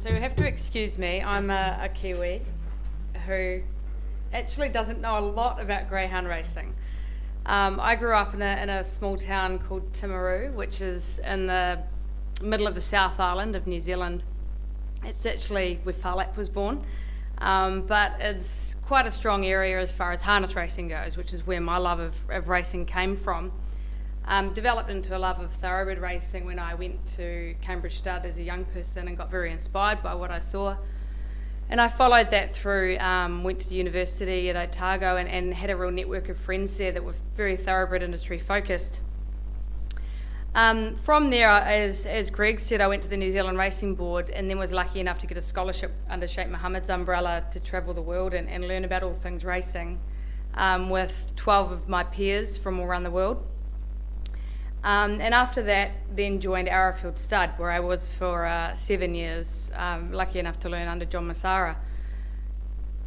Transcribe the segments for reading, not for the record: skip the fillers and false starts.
So you have to excuse me, I'm a Kiwi who actually doesn't know a lot about greyhound racing. I grew up in a small town called Timaru, which is in the middle of the South Island of New Zealand. It's actually where Farlap was born, but it's quite a strong area as far as harness racing goes, which is where my love of racing came from. Developed into a love of thoroughbred racing when I went to Cambridge Stud as a young person and got very inspired by what I saw. And I followed that through, went to university at Otago and had a real network of friends there that were very thoroughbred industry focused. From there, as Greg said, I went to the New Zealand Racing Board and then was lucky enough to get a scholarship under Sheikh Mohammed's umbrella to travel the world and learn about all things racing with 12 of my peers from all around the world. And after that, then joined Arrowfield Stud, where I was for 7 years, lucky enough to learn under John Massara.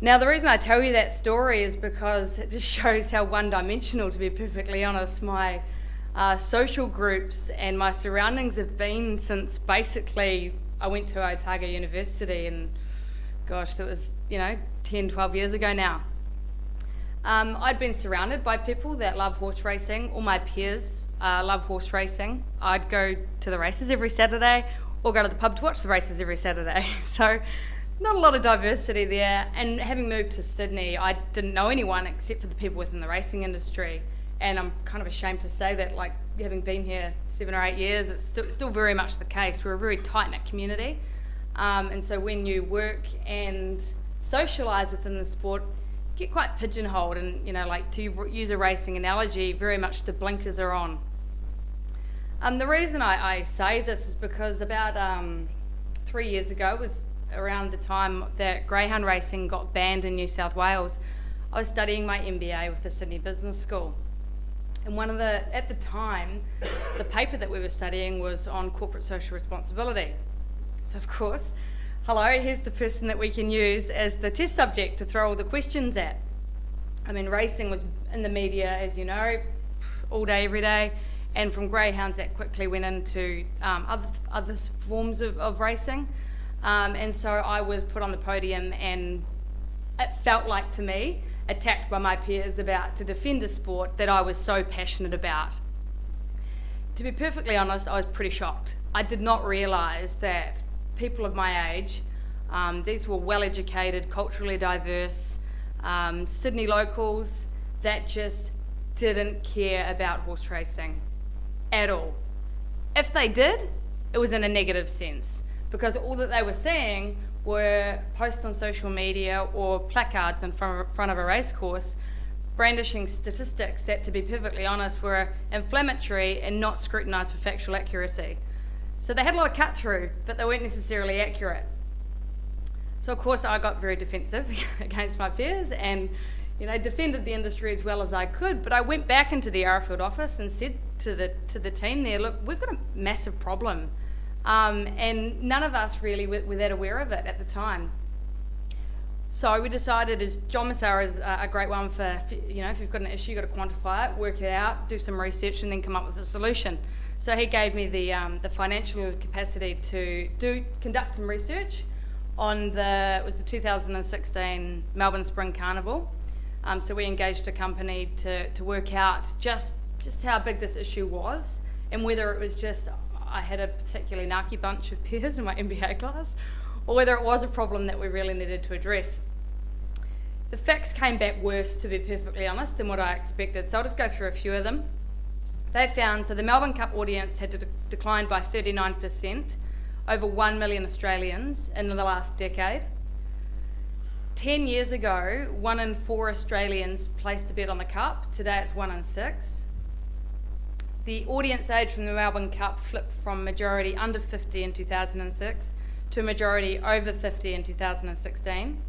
Now, the reason I tell you that story is because it just shows how one-dimensional, to be perfectly honest, my social groups and my surroundings have been since basically I went to Otago University, and gosh, that was, 10, 12 years ago now. I'd been surrounded by people that love horse racing. All my peers love horse racing. I'd go to the races every Saturday or go to the pub to watch the races every Saturday. So not a lot of diversity there. And having moved to Sydney, I didn't know anyone except for the people within the racing industry. And I'm kind of ashamed to say that, like, having been here 7 or 8 years, it's still very much the case. We're a very tight-knit community. And so when you work and socialise within the sport, get quite pigeonholed, and to use a racing analogy, very much the blinkers are on. The reason I say this is because about 3 years ago, was around the time that greyhound racing got banned in New South Wales. I was studying my MBA with the Sydney Business School, and at the time, the paper that we were studying was on corporate social responsibility. So of course, hello, here's the person that we can use as the test subject to throw all the questions at. I mean, racing was in the media, as you know, all day, every day, and from greyhounds that quickly went into other forms of racing. And so I was put on the podium, and it felt like, to me, attacked by my peers to defend a sport that I was so passionate about. To be perfectly honest, I was pretty shocked. I did not realise that people of my age, these were well-educated, culturally diverse, Sydney locals that just didn't care about horse racing at all. If they did, it was in a negative sense, because all that they were seeing were posts on social media or placards in front of a racecourse brandishing statistics that, to be perfectly honest, were inflammatory and not scrutinised for factual accuracy. So they had a lot of cut through, but they weren't necessarily accurate. So of course I got very defensive against my peers and defended the industry as well as I could. But I went back into the Arrowfield office and said to the team there, look, we've got a massive problem. And none of us really were that aware of it at the time. So we decided, as John Massara is a great one for, if you've got an issue, you've got to quantify it, work it out, do some research, and then come up with a solution. So he gave me the financial capacity to conduct some research on the 2016 Melbourne Spring Carnival. So we engaged a company to work out just how big this issue was, and whether it was just I had a particularly narky bunch of peers in my MBA class, or whether it was a problem that we really needed to address. The facts came back worse, to be perfectly honest, than what I expected, so I'll just go through a few of them. They found, so the Melbourne Cup audience had declined by 39%, over 1 million Australians in the last decade. 10 years ago, 1 in 4 Australians placed a bet on the Cup. Today it's 1 in 6. The audience age from the Melbourne Cup flipped from majority under 50 in 2006 to majority over 50 in 2016.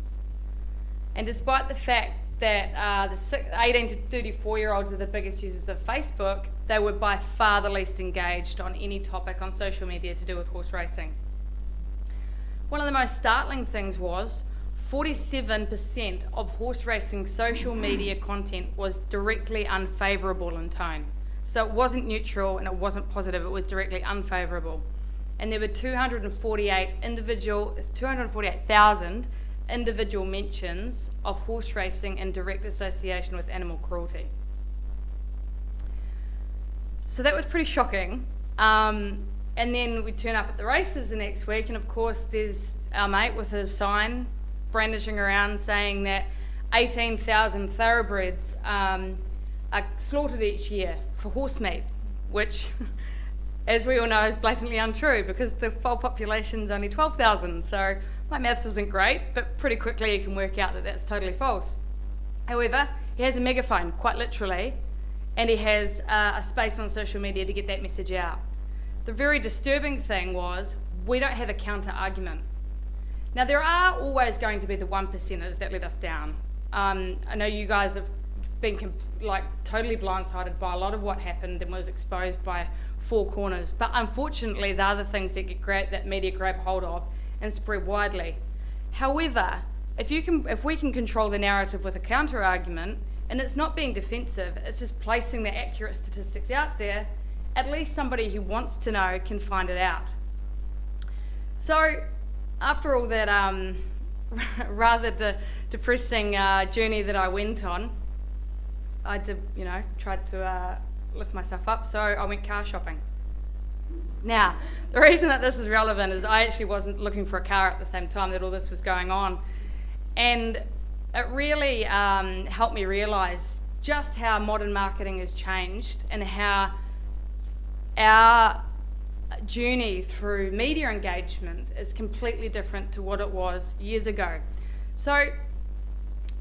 And despite the fact that the 18 to 34-year-olds are the biggest users of Facebook, they were by far the least engaged on any topic on social media to do with horse racing. One of the most startling things was 47% of horse racing social media content was directly unfavourable in tone. So it wasn't neutral and it wasn't positive, it was directly unfavourable. and there were 248,000 individual mentions of horse racing in direct association with animal cruelty. So that was pretty shocking. And then we turn up at the races the next week, and of course there's our mate with his sign brandishing around saying that 18,000 thoroughbreds are slaughtered each year for horse meat, which, as we all know, is blatantly untrue because the foal population's only 12,000. So my maths isn't great, but pretty quickly you can work out that that's totally false. However, he has a megaphone, quite literally, and he has a space on social media to get that message out. The very disturbing thing was we don't have a counter argument. Now, there are always going to be the 1%ers that let us down. I know you guys have been totally blindsided by a lot of what happened and was exposed by Four Corners, but unfortunately they're the things that media grab hold of and spread widely. However, if we can control the narrative with a counter argument, and it's not being defensive, it's just placing the accurate statistics out there, at least somebody who wants to know can find it out. So after all that rather depressing journey that I went on, I tried to lift myself up, so I went car shopping. Now, the reason that this is relevant is I actually wasn't looking for a car at the same time that all this was going on. And it really helped me realise just how modern marketing has changed and how our journey through media engagement is completely different to what it was years ago. So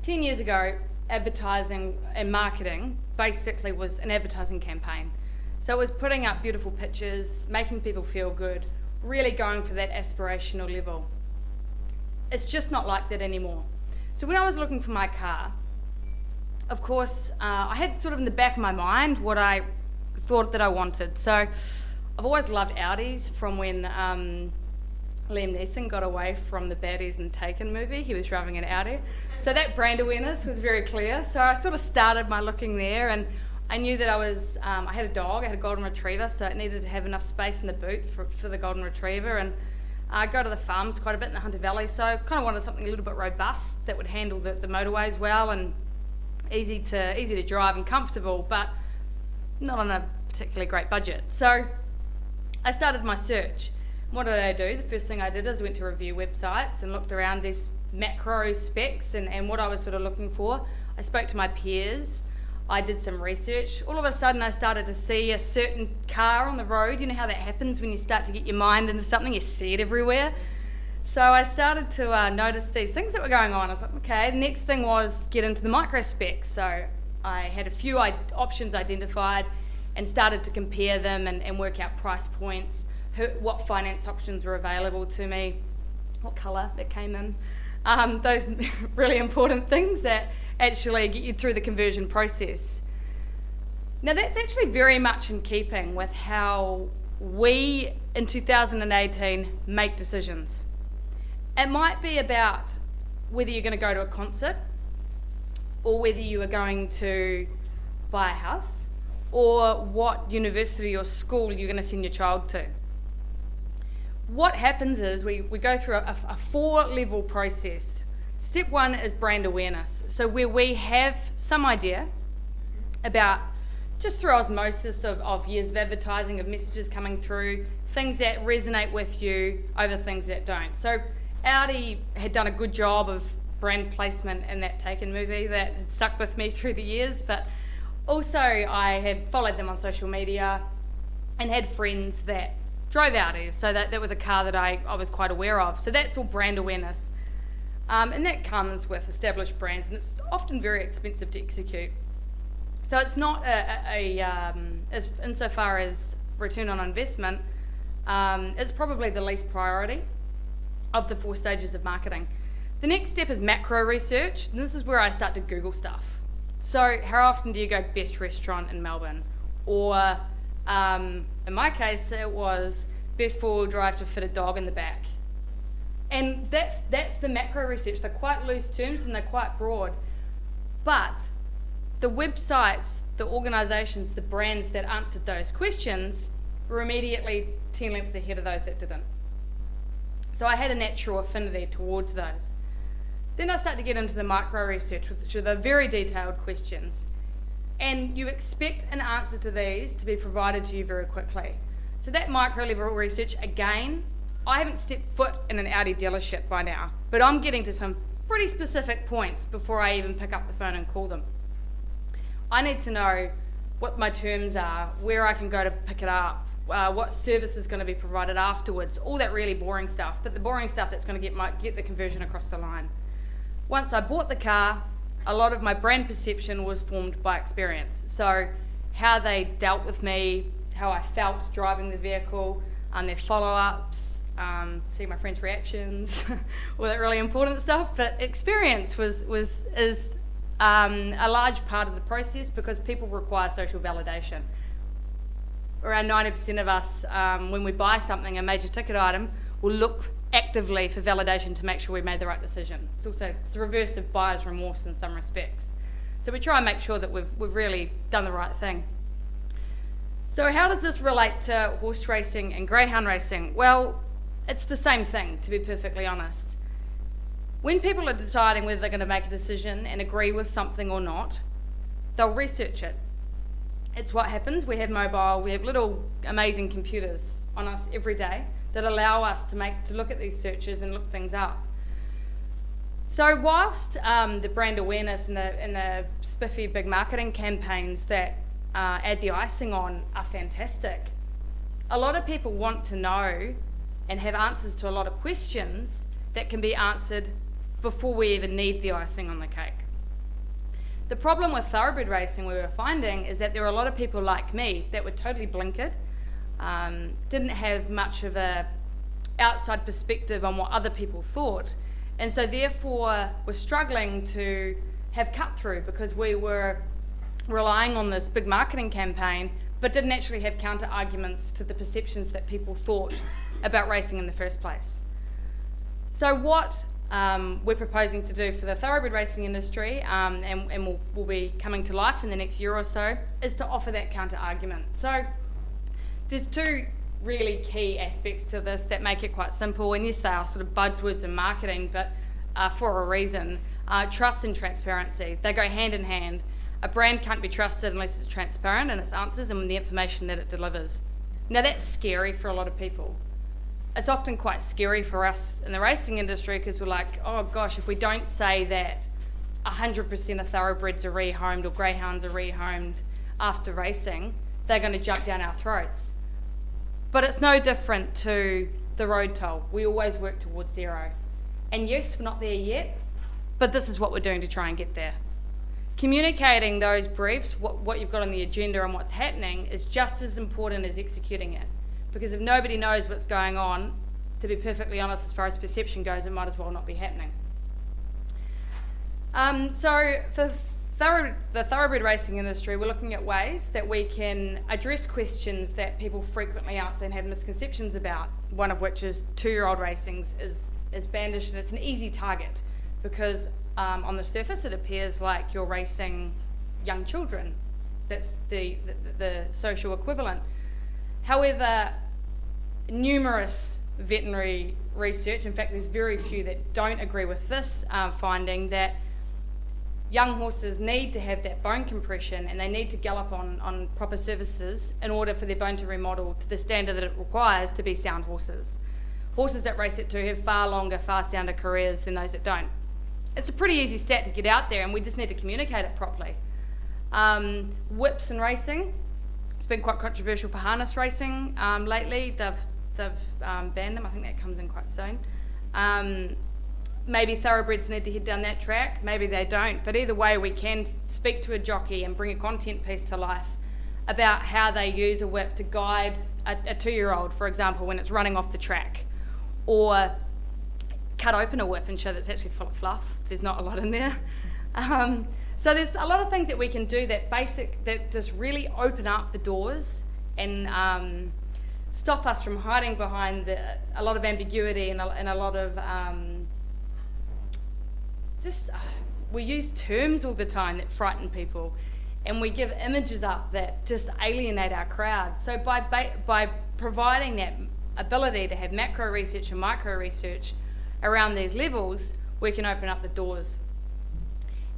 10 years ago, advertising and marketing basically was an advertising campaign. So it was putting up beautiful pictures, making people feel good, really going for that aspirational level. It's just not like that anymore. So when I was looking for my car, of course, I had sort of in the back of my mind what I thought that I wanted. So I've always loved Audis from when Liam Neeson got away from the baddies in Taken movie. He was driving an Audi. So that brand awareness was very clear. So I sort of started my looking there, and I knew that I had a dog, I had a golden retriever, so it needed to have enough space in the boot for the golden retriever. And I go to the farms quite a bit in the Hunter Valley, so I kind of wanted something a little bit robust that would handle the motorways well and easy to drive and comfortable, but not on a particularly great budget. So I started my search. What did I do? The first thing I did is went to review websites and looked around these macro specs and what I was sort of looking for. I spoke to my peers. I did some research. All of a sudden I started to see a certain car on the road. You know how that happens when you start to get your mind into something, you see it everywhere. So I started to notice these things that were going on. I was like, okay, the next thing was get into the micro specs. So I had a few options identified and started to compare them and work out price points, what finance options were available to me, what colour that came in. Those really important things that actually get you through the conversion process. Now that's actually very much in keeping with how we in 2018 make decisions. It might be about whether you're going to go to a concert or whether you are going to buy a house or what university or school you're going to send your child to. What happens is we go through a 4-level process. Step 1 is brand awareness. So where we have some idea about, just through osmosis of years of advertising, of messages coming through, things that resonate with you over things that don't. So Audi had done a good job of brand placement in that Taken movie that had stuck with me through the years, but also I had followed them on social media and had friends that drove Audis, so that was a car that I was quite aware of. So that's all brand awareness. And that comes with established brands, and it's often very expensive to execute. So it's not as insofar as return on investment, it's probably the least priority of the 4 stages of marketing. The next step is macro research, and this is where I start to Google stuff. So how often do you go best restaurant in Melbourne? Or in my case, it was best 4-wheel drive to fit a dog in the back. And that's the macro research. They're quite loose terms and they're quite broad. But the websites, the organisations, the brands that answered those questions were immediately 10 lengths ahead of those that didn't. So I had a natural affinity towards those. Then I started to get into the micro research, which are the very detailed questions. And you expect an answer to these to be provided to you very quickly. So that micro level research, again, I haven't stepped foot in an Audi dealership by now, but I'm getting to some pretty specific points before I even pick up the phone and call them. I need to know what my terms are, where I can go to pick it up, what service is going to be provided afterwards, all that really boring stuff, but the boring stuff that's going to get the conversion across the line. Once I bought the car, a lot of my brand perception was formed by experience. So how they dealt with me, how I felt driving the vehicle, their follow-ups, see my friends' reactions, all that really important stuff. But experience is a large part of the process because people require social validation. Around 90% of us, when we buy something, a major ticket item, will look actively for validation to make sure we made the right decision. It's the reverse of buyer's remorse in some respects. So we try and make sure that we've really done the right thing. So how does this relate to horse racing and greyhound racing? Well, it's the same thing, to be perfectly honest. When people are deciding whether they're going to make a decision and agree with something or not, they'll research it. It's what happens. We have little amazing computers on us every day that allow us to look at these searches and look things up. So whilst the brand awareness and the spiffy big marketing campaigns that add the icing on are fantastic, a lot of people want to know and have answers to a lot of questions that can be answered before we even need the icing on the cake. The problem with thoroughbred racing we were finding is that there are a lot of people like me that were totally blinkered, didn't have much of a outside perspective on what other people thought, and so therefore were struggling to have cut through because we were relying on this big marketing campaign but didn't actually have counter arguments to the perceptions that people thought about racing in the first place. So what we're proposing to do for the thoroughbred racing industry, and will be coming to life in the next year or so, is to offer that counter argument. So there's two really key aspects to this that make it quite simple, and yes, they are sort of buzzwords in marketing, but for a reason. Trust and transparency, they go hand in hand. A brand can't be trusted unless it's transparent in its answers and the information that it delivers. Now that's scary for a lot of people. It's often quite scary for us in the racing industry because we're like, oh gosh, if we don't say that 100% of thoroughbreds are rehomed or greyhounds are rehomed after racing, they're going to jump down our throats. But it's no different to the road toll. We always work towards zero. And yes, we're not there yet, but this is what we're doing to try and get there. Communicating those briefs, what you've got on the agenda and what's happening, is just as important as executing it. Because if nobody knows what's going on, to be perfectly honest, as far as perception goes, it might as well not be happening. So for the thoroughbred racing industry, we're looking at ways that we can address questions that people frequently answer and have misconceptions about, one of which is 2-year-old racing is bandished, and it's an easy target because on the surface it appears like you're racing young children. That's the social equivalent. However, numerous veterinary research, in fact there's very few that don't agree with this finding, that young horses need to have that bone compression and they need to gallop on proper surfaces in order for their bone to remodel to the standard that it requires to be sound horses. Horses that race at 2 have far longer, far sounder careers than those that don't. It's a pretty easy stat to get out there and we just need to communicate it properly. Whips in racing, it's been quite controversial for harness racing lately. They've banned them. I think that comes in quite soon. Maybe thoroughbreds need to head down that track, maybe they don't, but either way we can speak to a jockey and bring a content piece to life about how they use a whip to guide a 2-year-old, for example, when it's running off the track, or cut open a whip and show that it's actually full of fluff. There's not a lot in there. So there's a lot of things that we can do that just really open up the doors and stop us from hiding behind a lot of ambiguity and a lot of we use terms all the time that frighten people, and we give images up that just alienate our crowd. So by providing that ability to have macro research and micro research around these levels, we can open up the doors.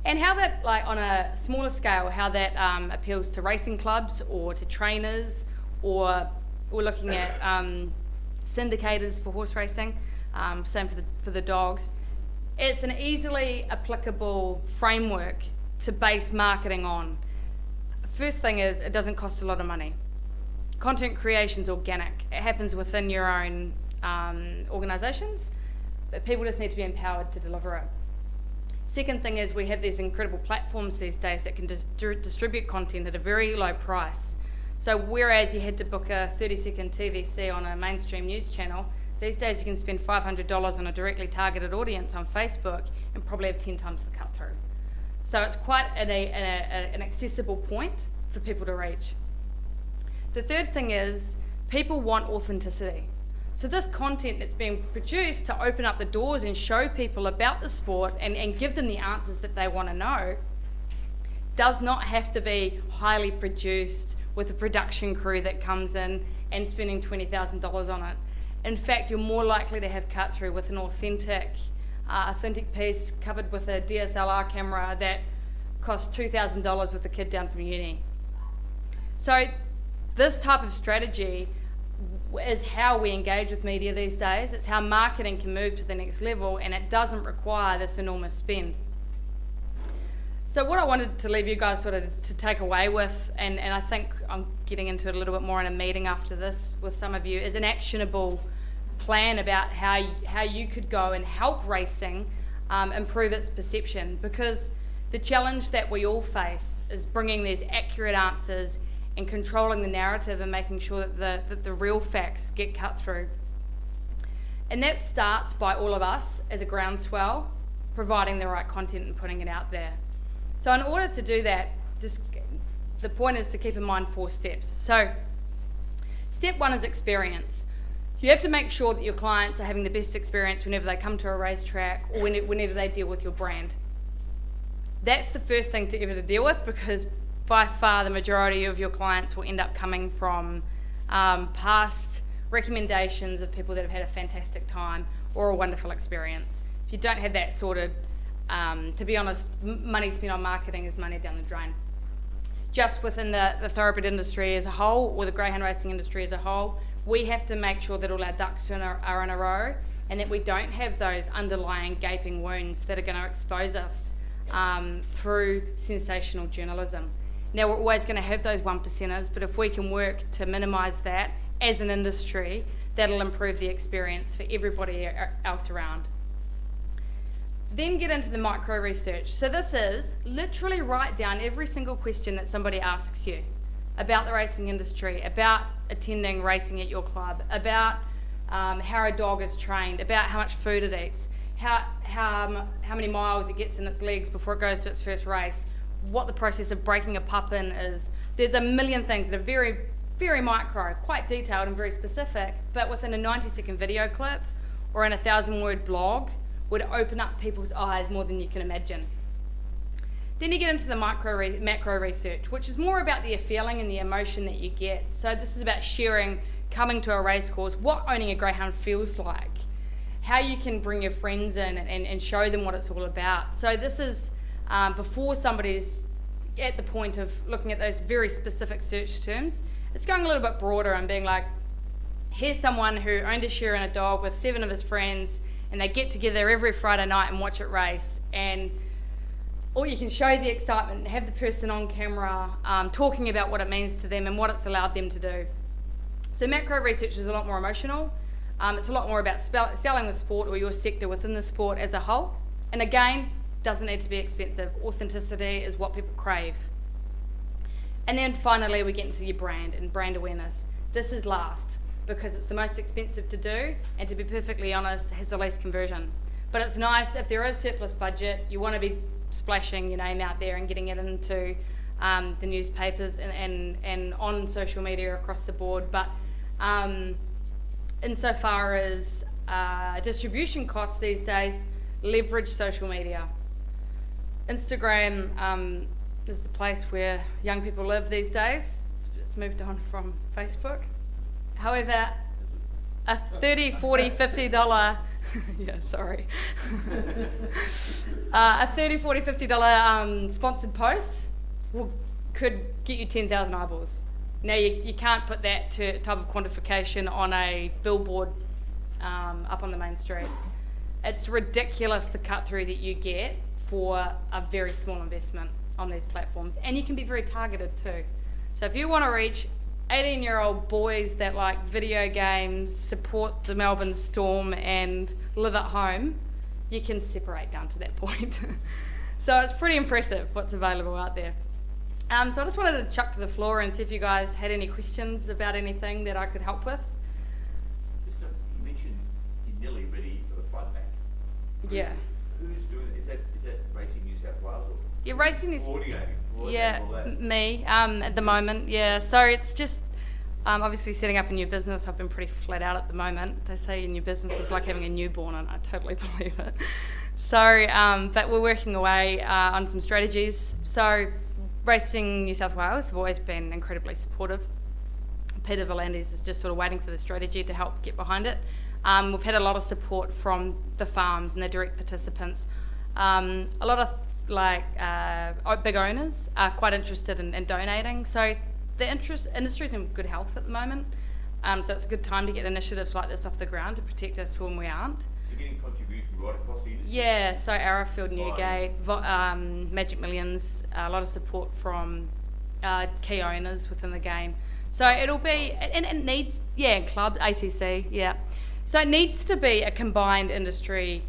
And how that, like on a smaller scale, how that appeals to racing clubs or to trainers, or we're looking at syndicators for horse racing, same for the dogs. It's an easily applicable framework to base marketing on. First thing is, it doesn't cost a lot of money. Content creation's organic. It happens within your own organisations, but people just need to be empowered to deliver it. Second thing is, we have these incredible platforms these days that can distribute content at a very low price. So whereas you had to book a 30-second TVC on a mainstream news channel, these days you can spend $500 on a directly targeted audience on Facebook and probably have 10 times the cut through. So it's quite an accessible point for people to reach. The third thing is, people want authenticity. So this content that's being produced to open up the doors and show people about the sport and give them the answers that they want to know does not have to be highly produced with a production crew that comes in and spending $20,000 on it. In fact, you're more likely to have cut through with an authentic piece covered with a DSLR camera that costs $2,000 with a kid down from uni. So this type of strategy is how we engage with media these days. It's how marketing can move to the next level, and it doesn't require this enormous spend. So what I wanted to leave you guys sort of to take away with, and I think I'm getting into it a little bit more in a meeting after this with some of you, is an actionable plan about how you could go and help racing improve its perception, because the challenge that we all face is bringing these accurate answers and controlling the narrative and making sure that the real facts get cut through. And that starts by all of us as a groundswell providing the right content and putting it out there. So in order to do that, the point is to keep in mind 4 steps. So step 1 is experience. You have to make sure that your clients are having the best experience whenever they come to a racetrack or whenever they deal with your brand. That's the first thing to ever deal with, because by far the majority of your clients will end up coming from past recommendations of people that have had a fantastic time or a wonderful experience. If you don't have that sorted, to be honest, money spent on marketing is money down the drain. Just within the thoroughbred industry as a whole, or the greyhound racing industry as a whole, we have to make sure that all our ducks are in a row, and that we don't have those underlying gaping wounds that are going to expose us through sensational journalism. Now, we're always going to have those 1%ers, but if we can work to minimise that as an industry, that'll improve the experience for everybody else around. Then get into the micro research. So this is literally write down every single question that somebody asks you about the racing industry, about attending racing at your club, about how a dog is trained, about how much food it eats, how many miles it gets in its legs before it goes to its first race, what the process of breaking a pup in is. There's a million things that are very, very micro, quite detailed and very specific, but within a 90-second video clip or in a 1,000-word blog would open up people's eyes more than you can imagine. Then you get into the macro research, which is more about the feeling and the emotion that you get. So this is about sharing, coming to a race course, what owning a greyhound feels like, how you can bring your friends in and show them what it's all about. So this is before somebody's at the point of looking at those very specific search terms. It's going a little bit broader and being like, here's someone who owned a share in a dog with 7 of his friends, and they get together every Friday night and watch it race, or you can show the excitement and have the person on camera talking about what it means to them and what it's allowed them to do. So macro research is a lot more emotional. It's a lot more about selling the sport or your sector within the sport as a whole. And again, doesn't need to be expensive. Authenticity is what people crave. And then finally, we get into your brand and brand awareness. This is last, because it's the most expensive to do, and to be perfectly honest, has the least conversion. But it's nice if there is surplus budget, you want to be splashing your name out there and getting it into the newspapers and on social media across the board. But insofar as distribution costs these days, leverage social media. Instagram is the place where young people live these days. It's moved on from Facebook. However, a $30, $40, $50 yeah, sorry. A $30, $40, $50 sponsored post could get you 10,000 eyeballs. Now, you can't put that type of quantification on a billboard up on the main street. It's ridiculous the cut through that you get for a very small investment on these platforms. And you can be very targeted too. So if you want to reach 18-year-old boys that like video games, support the Melbourne Storm and live at home, you can separate down to that point. So it's pretty impressive what's available out there. So I just wanted to chuck to the floor and see if you guys had any questions about anything that I could help with. Just you mentioned you're nearly ready for the fight back. Yeah. Who's doing it? Is that Racing New South Wales or? Yeah, Racing New coordinating all yeah, that? me at the moment. Yeah, so it's just obviously setting up a new business. I've been pretty flat out at the moment. They say a new business is like having a newborn, and I totally believe it. So, but we're working away on some strategies. So, Racing New South Wales have always been incredibly supportive. Peter Volandis is just sort of waiting for the strategy to help get behind it. We've had a lot of support from the farms and the direct participants. A lot of big owners are quite interested in donating. So the industry's in good health at the moment. So it's a good time to get initiatives like this off the ground to protect us when we aren't. So you're getting contributions right across the industry? Yeah, so Arrowfield, Newgate, Magic Millions, a lot of support from key owners within the game. So it'll be, and it needs, club, ATC, yeah. So it needs to be a combined industry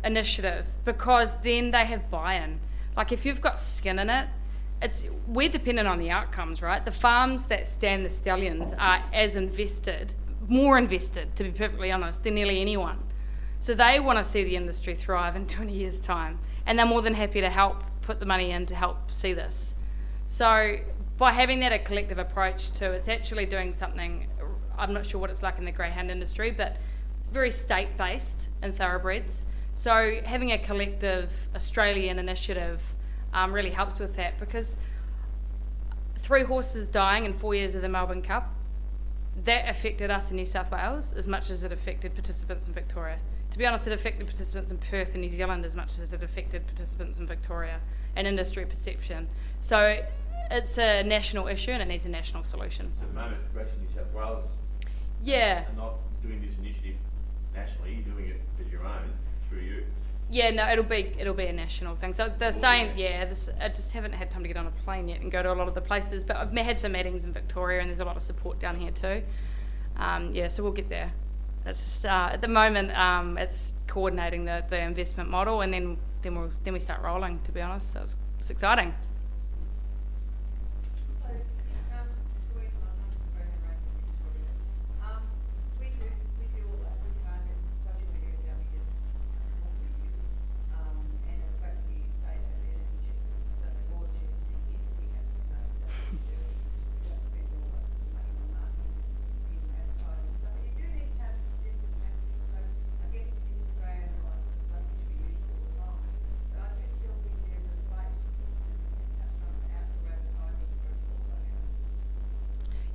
initiative, because then they have buy-in. Like if you've got skin in it, we're dependent on the outcomes, right? The farms that stand the stallions are more invested, to be perfectly honest, than nearly anyone. So they want to see the industry thrive in 20 years' time, and they're more than happy to help put the money in to help see this. So by having that a collective approach to, it's actually doing something, I'm not sure what it's like in the greyhound industry, but it's very state-based in thoroughbreds. So having a collective Australian initiative really helps with that, because 3 horses dying in 4 years of the Melbourne Cup, that affected us in New South Wales as much as it affected participants in Victoria. To be honest, it affected participants in Perth and New Zealand as much as it affected participants in Victoria and industry perception. So it's a national issue and it needs a national solution. So at the moment, Racing New South Wales are not doing this initiative nationally, you're doing it as your own through you. Yeah, no, it'll be a national thing. So they're saying, I just haven't had time to get on a plane yet and go to a lot of the places, but I've had some meetings in Victoria and there's a lot of support down here too. So we'll get there. It's just, at the moment, it's coordinating the investment model, and then we start rolling, to be honest. So it's exciting.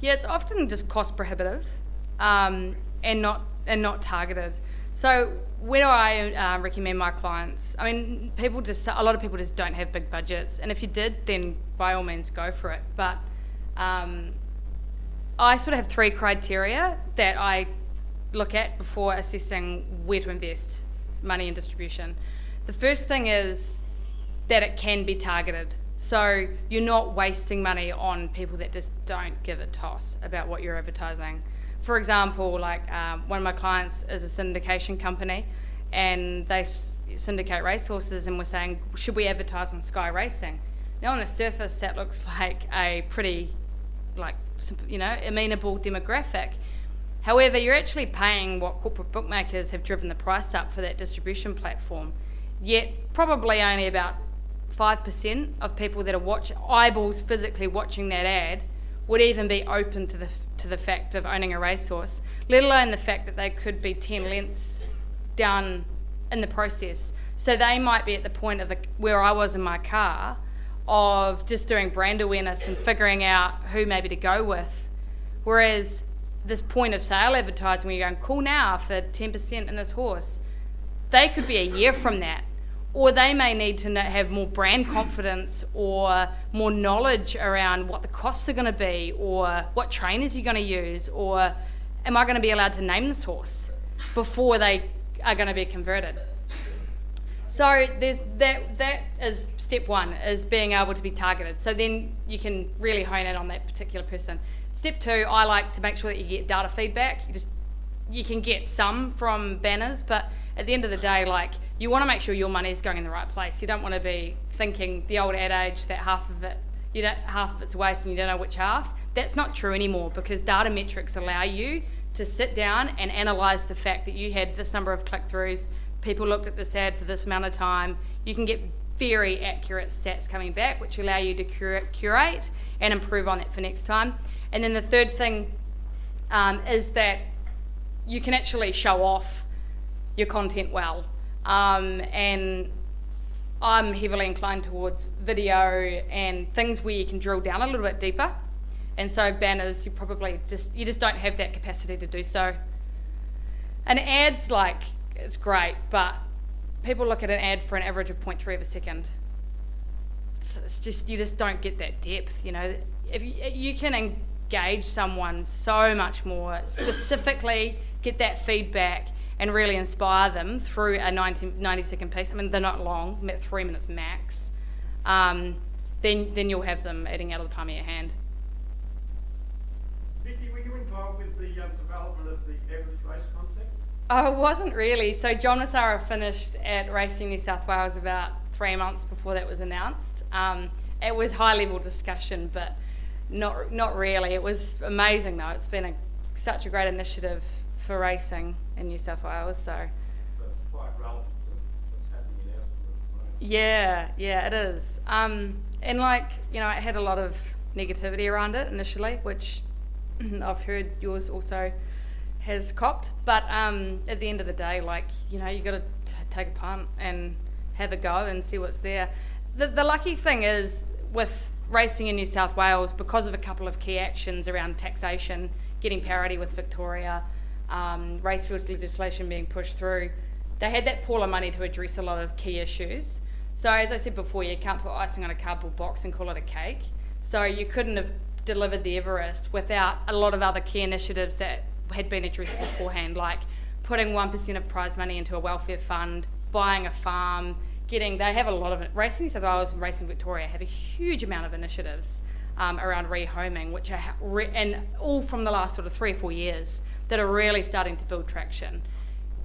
Yeah, it's often just cost prohibitive, and not targeted. So when I recommend my clients, I mean, a lot of people just don't have big budgets, and if you did, then by all means go for it. But I sort of have 3 criteria that I look at before assessing where to invest money in distribution. The first thing is that it can be targeted. So you're not wasting money on people that just don't give a toss about what you're advertising. For example, like one of my clients is a syndication company, and they syndicate racehorses, and we're saying, should we advertise on Sky Racing? Now on the surface that looks like a pretty, amenable demographic. However, you're actually paying what corporate bookmakers have driven the price up for that distribution platform. Yet probably only about 5% of people that are eyeballs physically watching that ad would even be open to the fact of owning a racehorse, let alone the fact that they could be 10 lengths down in the process. So they might be at the point of where I was in my car, of just doing brand awareness and figuring out who maybe to go with. Whereas this point of sale advertising where you're going, call now for 10% in this horse, they could be a year from that. Or they may need to have more brand confidence or more knowledge around what the costs are going to be, or what trainers you're going to use, or am I going to be allowed to name this horse before they are going to be converted. So there's that is step one, is being able to be targeted. So then you can really hone in on that particular person. Step two, I like to make sure that you get data feedback. You can get some from banners, but at the end of the day, like, you want to make sure your money is going in the right place. You don't want to be thinking the old adage that half of it's a waste and you don't know which half. That's not true anymore, because data metrics allow you to sit down and analyse the fact that you had this number of click-throughs, people looked at this ad for this amount of time. You can get very accurate stats coming back, which allow you to curate and improve on it for next time. And then the third thing is that you can actually show off your content well. And I'm heavily inclined towards video and things where you can drill down a little bit deeper. And so banners, you just don't have that capacity to do so. And ads, like, it's great, but people look at an ad for an average of 0.3 of a second. So it's just, you just don't get that depth, you know. If you can engage someone so much more, specifically get that feedback and really inspire them through a 90-second piece. I mean, they're not long, 3 minutes max. Then you'll have them eating out of the palm of your hand. Vicky, were you involved with the development of the Everest race concept? I wasn't really. So John Massara finished at Racing New South Wales about 3 months before that was announced. It was high-level discussion, but not really. It was amazing, though. It's been such a great initiative for racing in New South Wales. So. But quite relevant to what's happening in our sport at the moment. Yeah, it is. And like, you know, it had a lot of negativity around it initially, which I've heard yours also has copped. But at the end of the day, like, you know, you got to take a punt and have a go and see what's there. The lucky thing is with racing in New South Wales, because of a couple of key actions around taxation, getting parity with Victoria, racefields legislation being pushed through, they had that pool of money to address a lot of key issues. So as I said before, you can't put icing on a cardboard box and call it a cake. So you couldn't have delivered the Everest without a lot of other key initiatives that had been addressed beforehand, like putting 1% of prize money into a welfare fund, buying a farm, they have a lot of it. Racing New South Wales and Racing Victoria have a huge amount of initiatives around rehoming, which are and all from the last sort of 3 or 4 years, that are really starting to build traction.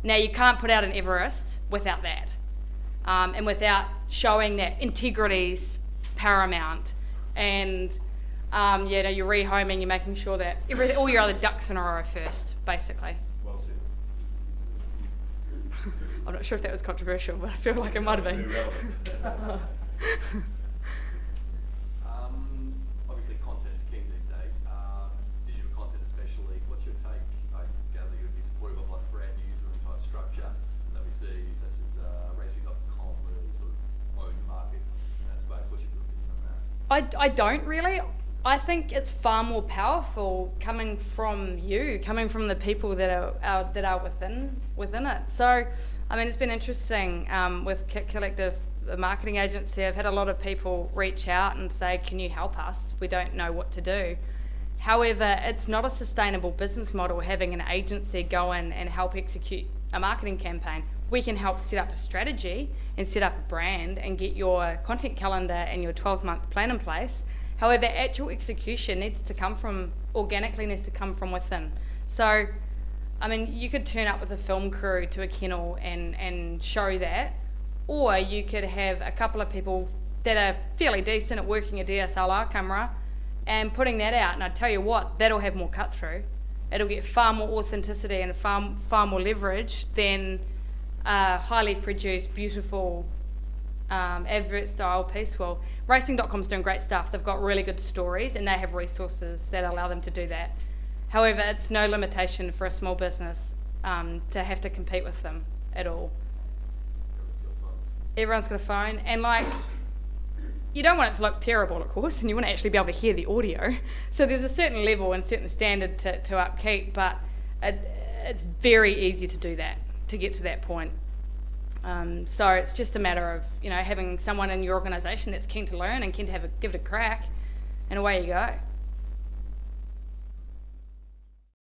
Now, you can't put out an Everest without that, and without showing that integrity's paramount, and you're rehoming, you're making sure that all your other ducks in a row first, basically. Well said. I'm not sure if that was controversial, but I feel like it might have been. Obviously, content is king these days. Digital content especially. What's your take? I gather you'd be supportive of like brand newsroom type structure that we see, such as racing.com, where we sort of own the market in that space. What's your opinion on that? I don't really. I think it's far more powerful coming from the people that are within it. So, I mean, it's been interesting with Kit Collective, the marketing agency. I've had a lot of people reach out and say, can you help us? We don't know what to do. However, it's not a sustainable business model having an agency go in and help execute a marketing campaign. We can help set up a strategy and set up a brand and get your content calendar and your 12-month plan in place. However, actual execution needs to come from within. So, I mean, you could turn up with a film crew to a kennel and show that, or you could have a couple of people that are fairly decent at working a DSLR camera and putting that out, and I tell you what, that'll have more cut through. It'll get far more authenticity and far more leverage than a highly produced, beautiful advert style piece will. Racing.com's doing great stuff. They've got really good stories and they have resources that allow them to do that. However, it's no limitation for a small business to have to compete with them at all. Everyone's got a phone, and like, you don't want it to look terrible, of course, and you want to actually be able to hear the audio. So there's a certain level and certain standard to upkeep, but it's very easy to do that, to get to that point. So it's just a matter of, you know, having someone in your organisation that's keen to learn and keen to give it a crack, and away you go.